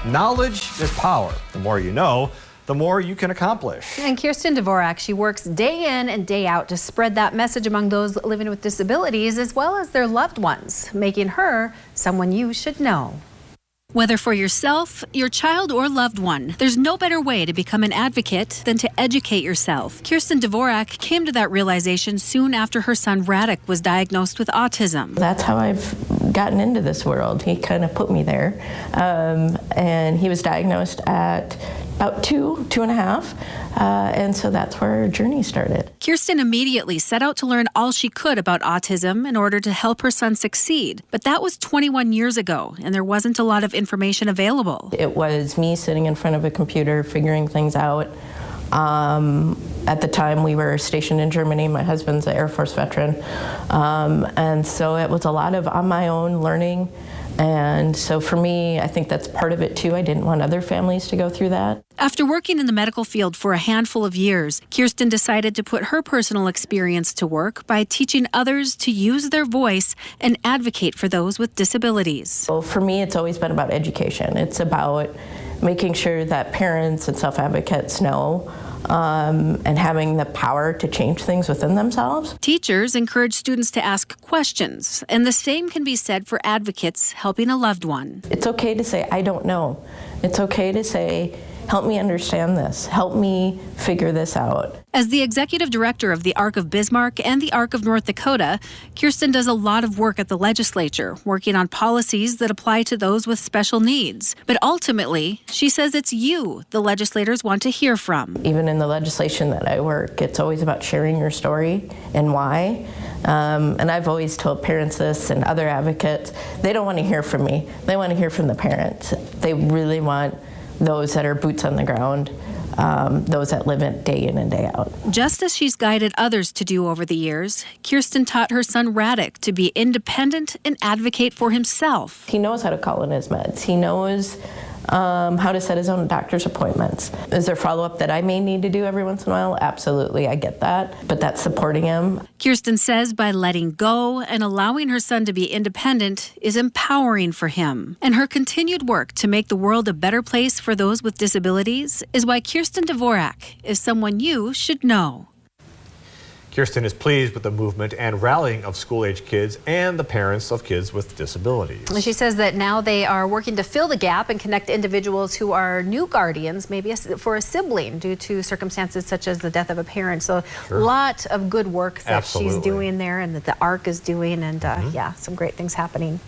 Knowledge is power. The more you know, the more you can accomplish. And Kirsten Dvorak, she works day in and day out to spread that message among those living with disabilities as well as their loved ones, making her someone you should know. Whether for yourself, your child, or loved one, there's no better way to become an advocate than to educate yourself. Kirsten Dvorak came to that realization soon after her son Radek was diagnosed with autism. That's how I've gotten into this world. He kind of put me there. And he was diagnosed at about two and a half. And so that's where our journey started. Kirsten immediately set out to learn all she could about autism in order to help her son succeed. But that was 21 years ago, and there wasn't a lot of information available. It was me sitting in front of a computer figuring things out. At the time, we were stationed in Germany. My husband's an Air Force veteran. And so it was a lot of on my own learning. And so for me, I think that's part of it too. I didn't want other families to go through that. After working in the medical field for a handful of years, Kirsten decided to put her personal experience to work by teaching others to use their voice and advocate for those with disabilities. So for me, it's always been about education. It's about making sure that parents and self-advocates know and having the power to change things within themselves. Teachers encourage students to ask questions, and the same can be said for advocates helping a loved one. It's okay to say, I don't know. It's okay to say, help me understand this. Help me figure this out. As the executive director of the ARC of Bismarck and the ARC of North Dakota, Kirsten does a lot of work at the legislature, working on policies that apply to those with special needs. But ultimately, she says it's you the legislators want to hear from. Even in the legislation that I work, it's always about sharing your story and why. And I've always told parents this and other advocates, they don't want to hear from me. They want to hear from the parents. They really want those that are boots on the ground, those that live it day in and day out. Just as she's guided others to do over the years, Kirsten taught her son Radek to be independent and advocate for himself. He knows how to call in his meds. He knows how to set his own doctor's appointments. Is there follow-up that I may need to do every once in a while? Absolutely, I get that, but that's supporting him. Kirsten says by letting go and allowing her son to be independent is empowering for him. And her continued work to make the world a better place for those with disabilities is why Kirsten Dvorak is someone you should know. Kirsten is pleased with the movement and rallying of school-age kids and the parents of kids with disabilities. She says that now they are working to fill the gap and connect individuals who are new guardians, maybe for a sibling due to circumstances such as the death of a parent. So a lot of good work that she's doing there and that the ARC is doing, and yeah, some great things happening.